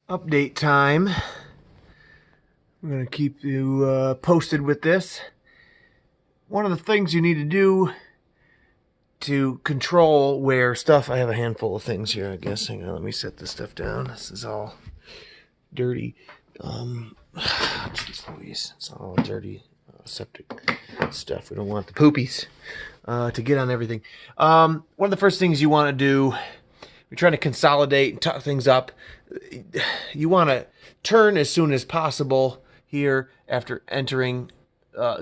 Update time. I'm going to keep you posted with this. One of the things you need to do to control where stuff... I have a handful of things here, I guess. Hang on, let me set this stuff down. This is all dirty. Jeez Louise. It's all dirty septic stuff. We don't want the poopies to get on everything. One of the first things you want to do... We're trying to consolidate and tuck things up. You want to turn as soon as possible here after entering,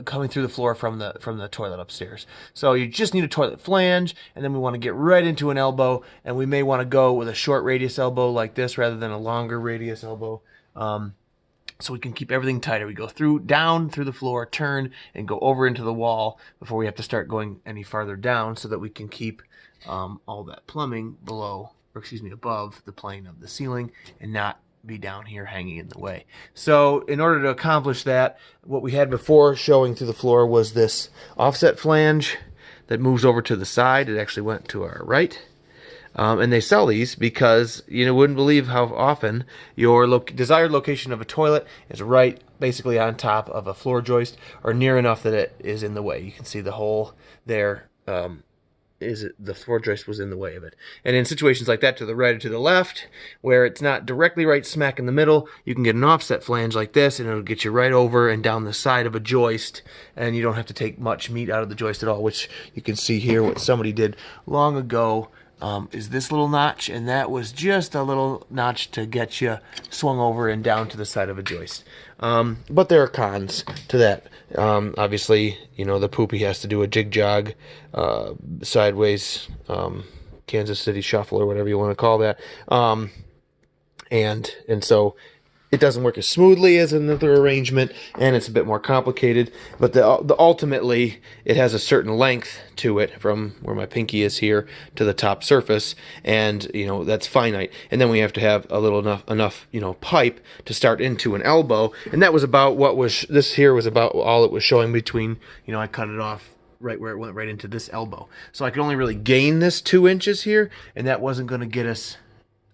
coming through the floor from the toilet upstairs. So you just need a toilet flange, and then we want to get right into an elbow, and we may want to go with a short radius elbow like this rather than a longer radius elbow. So we can keep everything tighter. We go down through the floor, turn, and go over into the wall before we have to start going any farther down, so that we can keep all that plumbing above the plane of the ceiling and not be down here hanging in the way. So in order to accomplish that, what we had before showing through the floor was this offset flange that moves over to the side. It actually went to our right. And they sell these because you wouldn't believe how often your desired location of a toilet is right basically on top of a floor joist or near enough that it is in the way. You can see the hole there. The floor joist was in the way of it. And in situations like that, to the right or to the left, where it's not directly right smack in the middle, you can get an offset flange like this, and it'll get you right over and down the side of a joist, and you don't have to take much meat out of the joist at all, which you can see here what somebody did long ago. Is this little notch, and that was just a little notch to get you swung over and down to the side of a joist. But there are cons to that. Obviously, the poopy has to do a jig jog, sideways, Kansas City shuffle, or whatever you want to call that. And so it doesn't work as smoothly as another arrangement, and it's a bit more complicated. But ultimately, it has a certain length to it from where my pinky is here to the top surface, and that's finite. And then we have to have a little enough pipe to start into an elbow, and that was about this here was about all it was showing between. I cut it off right where it went right into this elbow, so I could only really gain this 2 inches here, and that wasn't going to get us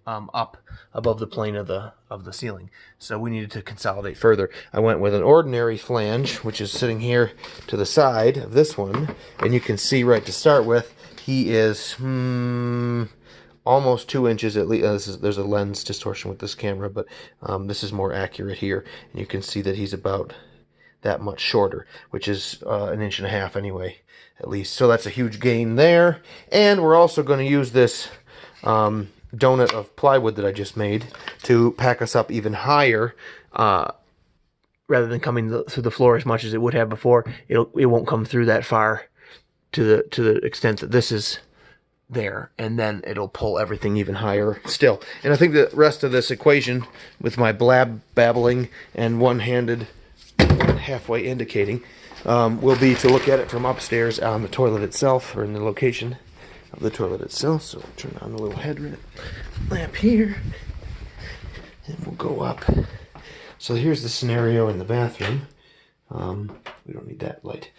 up above the plane of the ceiling. So we needed to consolidate further. I went with an ordinary flange, which is sitting here to the side of this one, and you can see right to start with, he is almost 2 inches at least. There's a lens distortion with this camera, but this is more accurate here, and you can see that he's about that much shorter, which is 1.5 inches anyway, at least. So that's a huge gain there. And we're also going to use this donut of plywood that I just made to pack us up even higher, rather than coming through the floor as much as it would have before. It won't come through that far to the extent that this is there, and then it'll pull everything even higher still. And I think the rest of this equation, with my babbling and one-handed halfway indicating, will be to look at it from upstairs on the toilet itself, or in the location of the toilet itself. So I'll turn on the little head lamp here, and we'll go up. So here's the scenario in the bathroom. We don't need that light.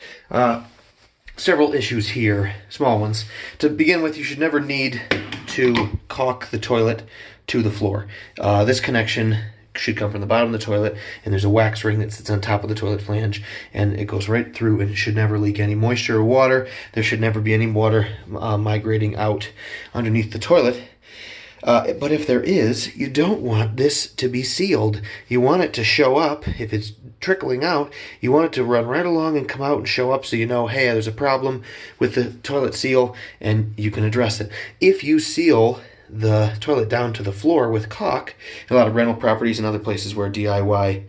Several issues here, small ones. To begin with, you should never need to caulk the toilet to the floor. This connection should come from the bottom of the toilet, and there's a wax ring that sits on top of the toilet flange, and it goes right through, and it should never leak any moisture or water. There should never be any water migrating out underneath the toilet. But if there is, you don't want this to be sealed. You want it to show up. If it's trickling out, you want it to run right along and come out and show up, so you know, hey, there's a problem with the toilet seal, and you can address it. If you seal the toilet down to the floor with caulk, a lot of rental properties and other places where DIY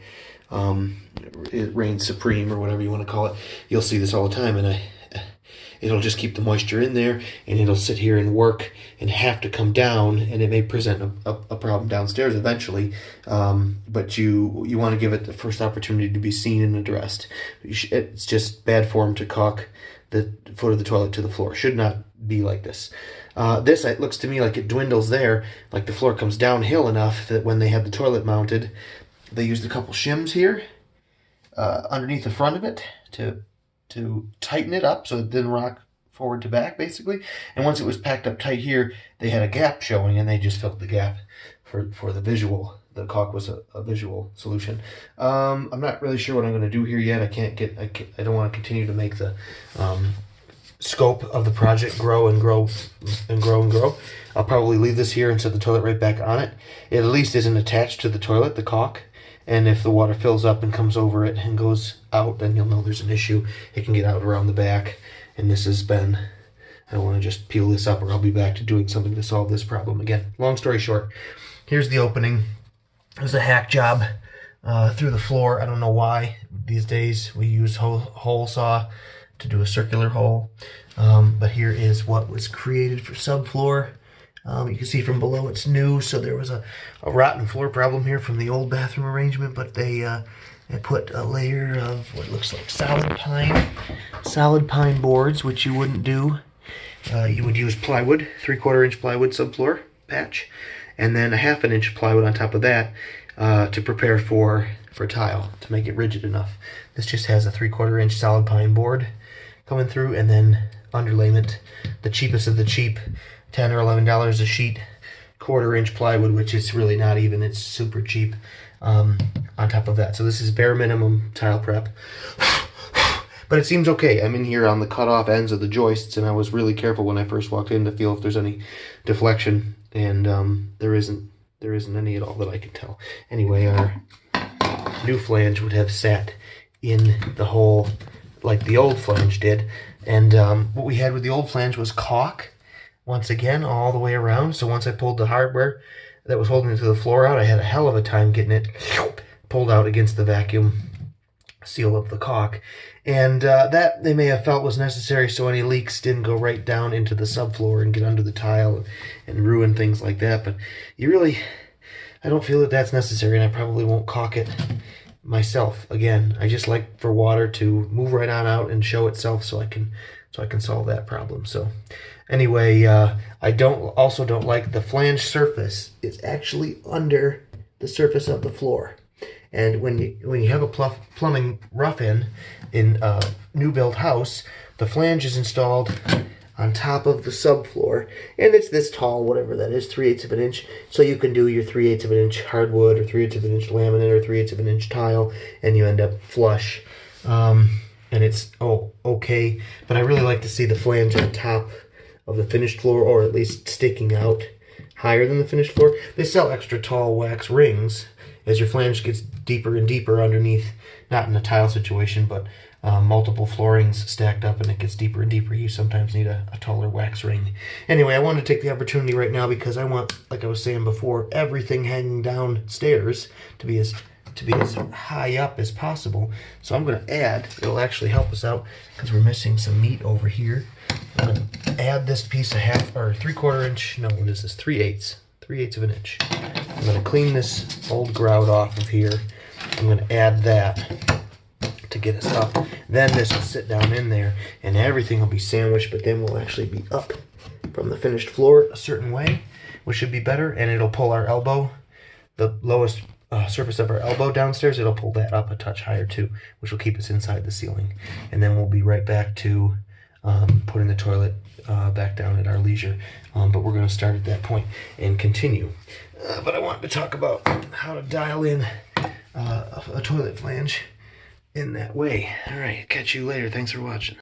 it reigns supreme, or whatever you want to call it, you'll see this all the time, and it'll just keep the moisture in there, and it'll sit here and work and have to come down, and it may present a problem downstairs eventually, but you want to give it the first opportunity to be seen and addressed. It's just bad form to caulk the foot of the toilet to the floor. It should not be like this. It looks to me like it dwindles there, like the floor comes downhill enough that when they had the toilet mounted, they used a couple shims here underneath the front of it to tighten it up so it didn't rock forward to back, basically. And once it was packed up tight here, they had a gap showing, and they just filled the gap for the visual the caulk was a visual solution. I'm not really sure what I'm going to do here yet. I don't want to continue to make the scope of the project grow and grow and grow and grow. I'll probably leave this here and set the toilet right back on it. It at least isn't attached to the toilet, the caulk. And if the water fills up and comes over it and goes out, then you'll know there's an issue. It can get out around the back. And this has been, I don't want to just peel this up or I'll be back to doing something to solve this problem again. Long story short, here's the opening. It was a hack job through the floor. I don't know why. These days we use hole saw to do a circular hole. But here is what was created for subfloor. You can see from below it's new, so there was a rotten floor problem here from the old bathroom arrangement, but they put a layer of what looks like solid pine boards, which you wouldn't do. You would use plywood, 3/4 inch plywood subfloor patch, and then a 1/2 inch plywood on top of that to prepare for tile, to make it rigid enough. This just has a 3/4 inch solid pine board coming through, and then underlayment, the cheapest of the cheap, $10 or $11 a sheet, 1/4 inch plywood, which is really not even, it's super cheap on top of that. So this is bare minimum tile prep. But it seems okay. I'm in here on the cut-off ends of the joists, and I was really careful when I first walked in to feel if there's any deflection, and there isn't any at all that I can tell. Anyway, our new flange would have sat in the hole like the old flange did, and what we had with the old flange was caulk, once again, all the way around. So once I pulled the hardware that was holding it to the floor out, I had a hell of a time getting it pulled out against the vacuum seal of the caulk. And that they may have felt was necessary so any leaks didn't go right down into the subfloor and get under the tile and ruin things like that. But I don't feel that that's necessary, and I probably won't caulk it myself again. I just like for water to move right on out and show itself so I can solve that problem. So anyway, I also don't like the flange surface. It's actually under the surface of the floor. And when you have a plumbing rough-in in a new built house, the flange is installed on top of the subfloor, and it's this tall, whatever that is, 3/8 of an inch. So you can do your 3/8 of an inch hardwood, or 3/8 of an inch laminate, or 3/8 of an inch tile, and you end up flush. And it's okay, but I really like to see the flange on top of the finished floor, or at least sticking out higher than the finished floor. They sell extra tall wax rings as your flange gets deeper and deeper underneath, not in a tile situation, but multiple floorings stacked up and it gets deeper and deeper. You sometimes need a taller wax ring. Anyway, I wanted to take the opportunity right now because I want, like I was saying before, everything hanging downstairs to be as high up as possible. So I'm going to add, it'll actually help us out because we're missing some meat over here. I'm going to add this piece of 3/4 inch, no, what is this, 3/8 of an inch. I'm going to clean this old grout off of here. I'm going to add that to get us up. Then this will sit down in there and everything will be sandwiched, but then we'll actually be up from the finished floor a certain way, which should be better, and it'll pull our elbow, the lowest surface of our elbow downstairs, it'll pull that up a touch higher too, which will keep us inside the ceiling. And then we'll be right back to putting the toilet back down at our leisure. But we're going to start at that point and continue. But I wanted to talk about how to dial in a toilet flange in that way. All right, catch you later. Thanks for watching.